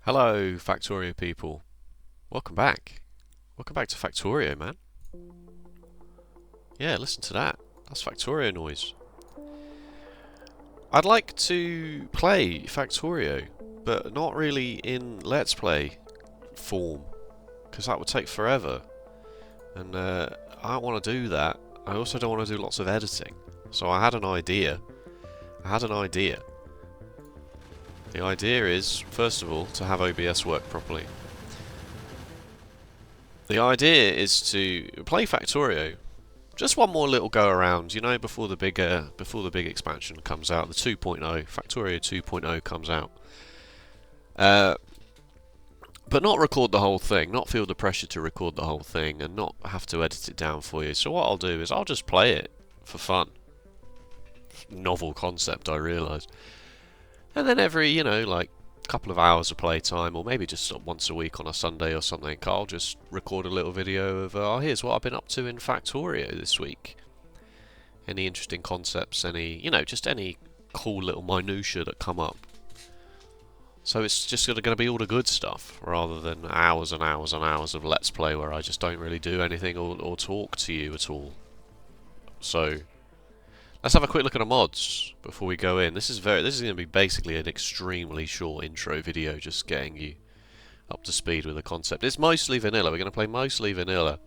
Hello, Factorio people. Welcome back. Welcome back to Factorio, man. Yeah, listen to that. That's Factorio noise. I'd like to play Factorio, but not really in Let's Play form, because that would take forever. And I don't want to do that. I also don't want to do lots of editing. So I had an idea. The idea is, first of all, to have OBS work properly. The idea is to play Factorio. Just one more little go around, you know, before the big expansion comes out, the 2.0, Factorio 2.0 comes out. But not record the whole thing, not feel the pressure to record the whole thing, and not have to edit it down for you. So what I'll do is I'll just play it for fun. Novel concept, I realise. And then every, you know, like couple of hours of playtime, or maybe just once a week on a Sunday or something, I'll just record a little video of, oh, here's what I've been up to in Factorio this week. Any interesting concepts, any, you know, just any cool little minutiae that come up. So it's just going to be all the good stuff, rather than hours and hours and hours of Let's Play where I just don't really do anything or talk to you at all. So let's have a quick look at the mods before we go in. This is going to be basically an extremely short intro video, just getting you up to speed with the concept. It's mostly vanilla. We're going to play mostly vanilla.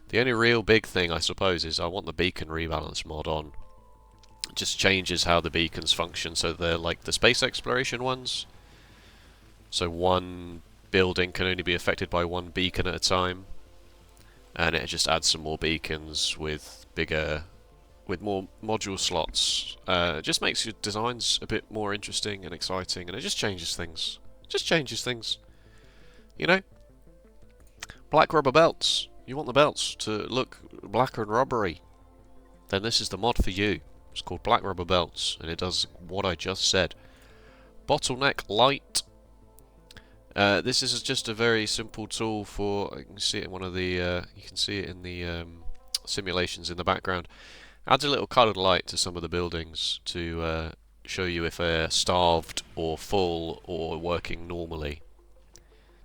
The only real big thing, I suppose, is I want the beacon rebalance mod on. It just changes how the beacons function, so they're like the space exploration ones. So one building can only be affected by one beacon at a time, and it just adds some more beacons with more module slots. It just makes your designs a bit more interesting and exciting, and it just changes things. You know? Black rubber belts. You want the belts to look black and rubbery. Then this is the mod for you. It's called Black Rubber Belts, and it does what I just said. Bottleneck light. This is just a very simple tool for. You can see it in one of the. You can see it in the simulations in the background. Adds a little coloured light to some of the buildings to show you if they're starved or full or working normally.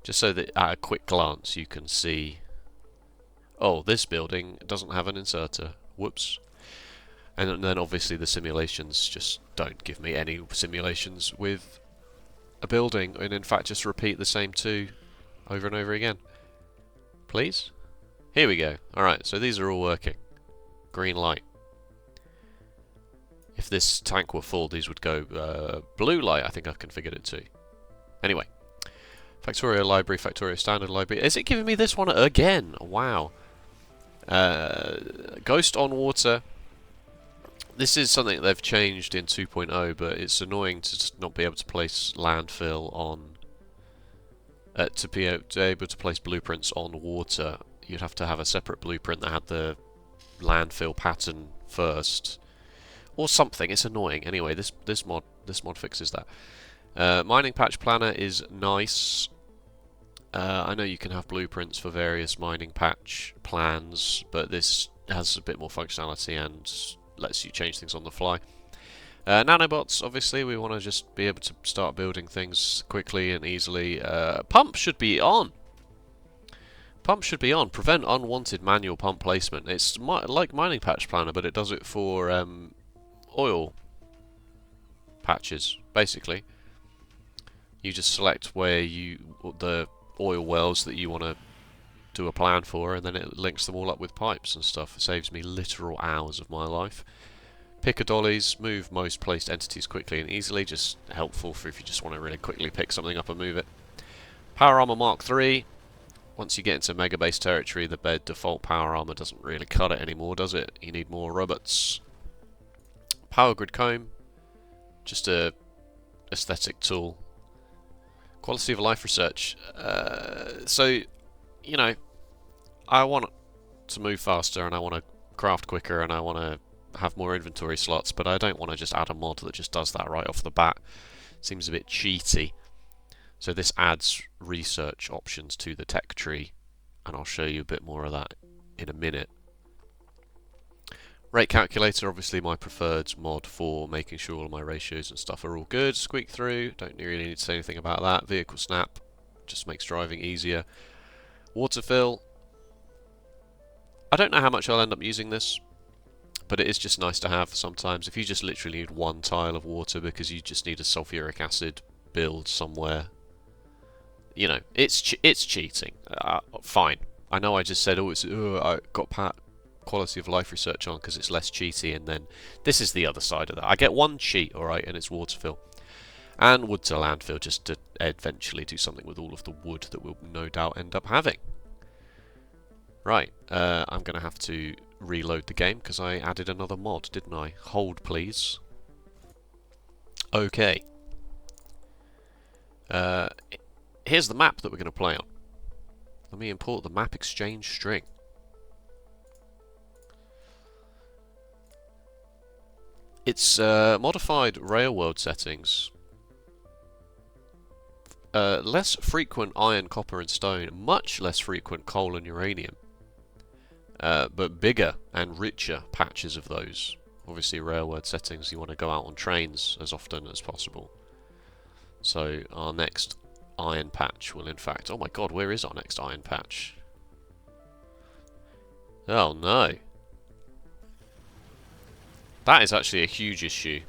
Just so that at a quick glance you can see, oh, this building doesn't have an inserter. Whoops. And then obviously the simulations just don't give me any simulations with a building, and in fact just repeat the same two over and over again. Please? Here we go. Alright, so these are all working. Green light. If this tank were full, these would go blue light. I think I've configured it too. Anyway. Factorio library, Factorio standard library. Is it giving me this one again? Wow. Ghost on water. This is something they've changed in 2.0, but it's annoying to not be able to place landfill on... to be able to place blueprints on water. You'd have to have a separate blueprint that had the landfill pattern first. Or something. It's annoying. Anyway, this mod fixes that. Mining patch planner is nice. I know you can have blueprints for various mining patch plans, but this has a bit more functionality and lets you change things on the fly. Nanobots, obviously, we want to just be able to start building things quickly and easily. Pump should be on. Prevent unwanted manual pump placement. It's like mining patch planner, but it does it for oil patches, basically. You just select where the oil wells that you want to do a plan for, and then it links them all up with pipes and stuff. It saves me literal hours of my life. Picker dollies, move most placed entities quickly and easily, just helpful for if you just want to really quickly pick something up and move it. Power armor Mark III. Once you get into Mega Base territory, the bed default power armor doesn't really cut it anymore, does it? You need more robots. Power grid comb, just a aesthetic tool. Quality of life research. So, you know, I want to move faster, and I want to craft quicker, and I want to have more inventory slots, but I don't want to just add a mod that just does that right off the bat. Seems a bit cheaty. So this adds research options to the tech tree, and I'll show you a bit more of that in a minute. Rate calculator, obviously my preferred mod for making sure all of my ratios and stuff are all good. Squeak through, don't really need to say anything about that. Vehicle snap, just makes driving easier. Water fill, I don't know how much I'll end up using this, but it is just nice to have sometimes. If you just literally need one tile of water because you just need a sulfuric acid build somewhere, you know, it's cheating. Fine. I know I just said, I got quality of life research on because it's less cheaty, and then this is the other side of that. I get one cheat, alright, and it's water fill. And wood to landfill, just to eventually do something with all of the wood that we'll no doubt end up having. Right, I'm going to have to reload the game because I added another mod, didn't I? Hold, please. Okay. Here's the map that we're going to play on. Let me import the map exchange string. It's modified rail world settings. Less frequent iron, copper and stone. Much less frequent coal and uranium. But bigger and richer patches of those. Obviously railroad settings, you want to go out on trains as often as possible. So our next iron patch will in fact... Oh my god, where is our next iron patch? Oh no. That is actually a huge issue.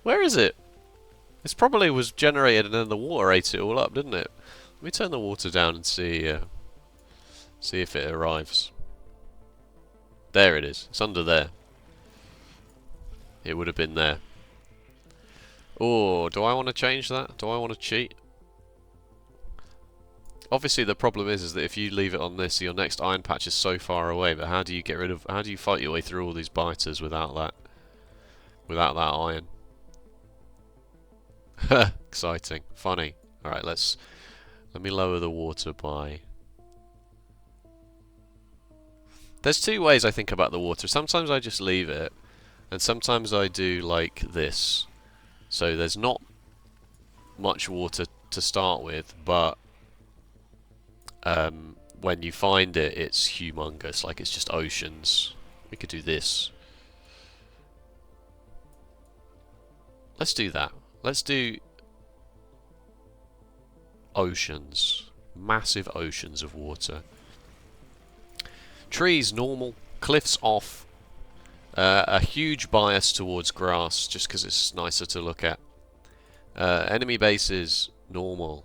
Where is it? This probably was generated and then the water ate it all up, didn't it? Let me turn the water down and see if it arrives. There it is. It's under there. It would have been there. Oh, do I want to change that? Do I want to cheat? Obviously the problem is that if you leave it on this, your next iron patch is so far away, but how do you get rid of... How do you fight your way through all these biters without that? Without that iron? Exciting. Funny. Alright, let me lower the water by... There's two ways I think about the water. Sometimes I just leave it, and sometimes I do like this. So there's not much water to start with, but when you find it, it's humongous. Like, it's just oceans. We could do this. Let's do that. Let's do oceans. Massive oceans of water. Trees, normal. Cliffs, off. A huge bias towards grass, just because it's nicer to look at. Enemy bases, normal.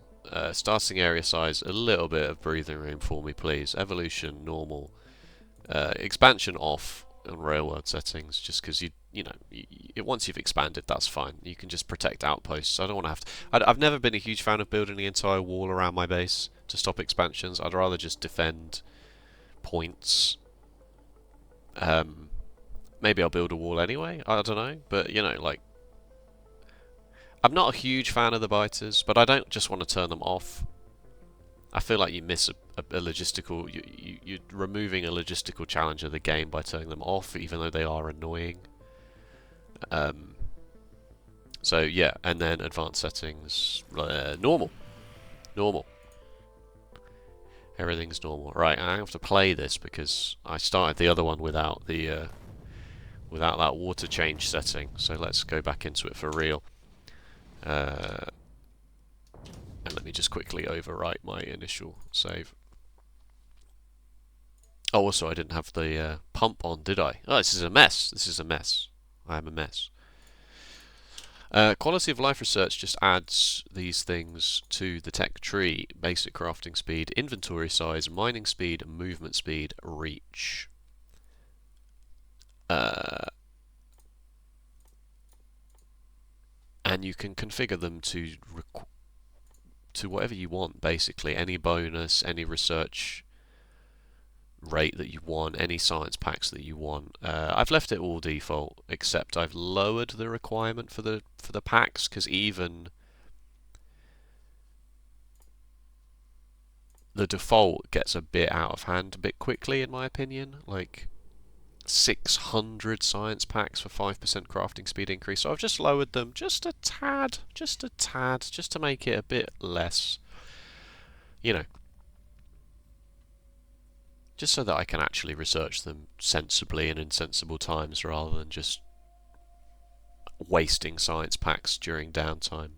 Starting area size, a little bit of breathing room for me, please. Evolution, normal. Expansion, off. On railroad settings, just because you know, once you've expanded, that's fine. You can just protect outposts. I don't want to have to... I've never been a huge fan of building the entire wall around my base to stop expansions. I'd rather just defend points. Maybe I'll build a wall anyway, I don't know, but you know, like, I'm not a huge fan of the biters, but I don't just want to turn them off. I feel like you miss a logistical... You're removing a logistical challenge of the game by turning them off, even though they are annoying. So yeah, and then advanced settings, normal. Normal. Everything's normal. Right, I have to play this because I started the other one without the without that water change setting. So let's go back into it for real. And let me just quickly overwrite my initial save. Oh, also I didn't have the pump on, did I? Oh, this is a mess. This is a mess. I am a mess. Quality of life research just adds these things to the tech tree. Basic crafting speed, inventory size, mining speed, movement speed, reach. And you can configure them to whatever you want, basically. Any bonus, any research rate that you want, any science packs that you want. I've left it all default, except I've lowered the requirement for the packs, because even the default gets a bit out of hand a bit quickly, in my opinion. Like 600 science packs for 5% crafting speed increase. So I've just lowered them just a tad, just to make it a bit less, you know, just so that I can actually research them sensibly and in sensible times rather than just wasting science packs during downtime.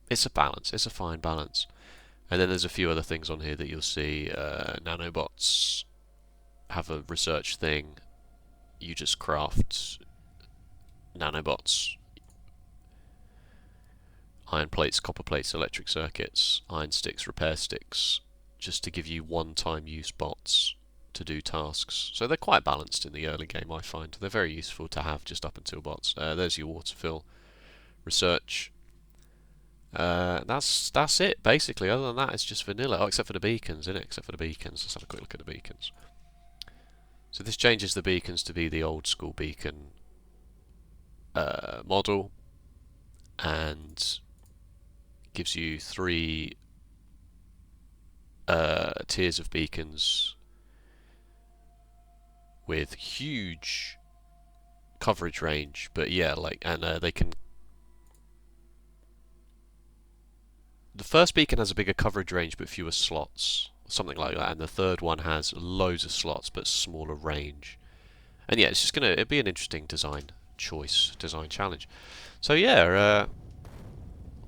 It's a balance, it's a fine balance. And then there's a few other things on here that you'll see. Nanobots have a research thing. You just craft nanobots, iron plates, copper plates, electric circuits, iron sticks, repair sticks, just to give you one-time use bots to do tasks. So they're quite balanced in the early game, I find. They're very useful to have just up until bots. There's your water fill research. That's it basically. Other than that, it's just vanilla. Oh, except for the beacons, isn't it? Except for the beacons. Let's have a quick look at the beacons. So this changes the beacons to be the old school beacon model, and gives you 3 tiers of beacons with huge coverage range. But yeah, like, and they can. The first beacon has a bigger coverage range but fewer slots, something like that, and the third one has loads of slots but smaller range. And yeah, it's just it'd be an interesting design choice, design challenge. So yeah,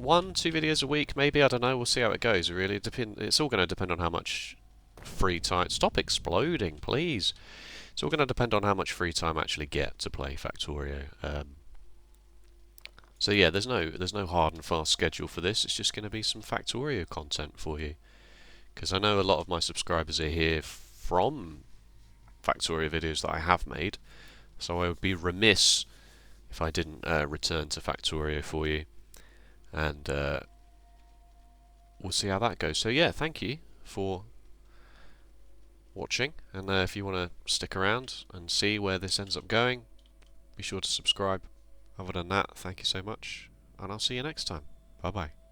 1-2 videos a week, maybe. I don't know. We'll see how it goes. Really, it's all going to depend on how much free time. Stop exploding, please. It's all going to depend on how much free time I actually get to play Factorio. So yeah, there's no hard and fast schedule for this. It's just going to be some Factorio content for you, because I know a lot of my subscribers are here from Factorio videos that I have made. So I would be remiss if I didn't return to Factorio for you, and we'll see how that goes. So yeah, thank you for watching, and if you want to stick around and see where this ends up going, be sure to subscribe. Other than that, thank you so much, and I'll see you next time. Bye bye.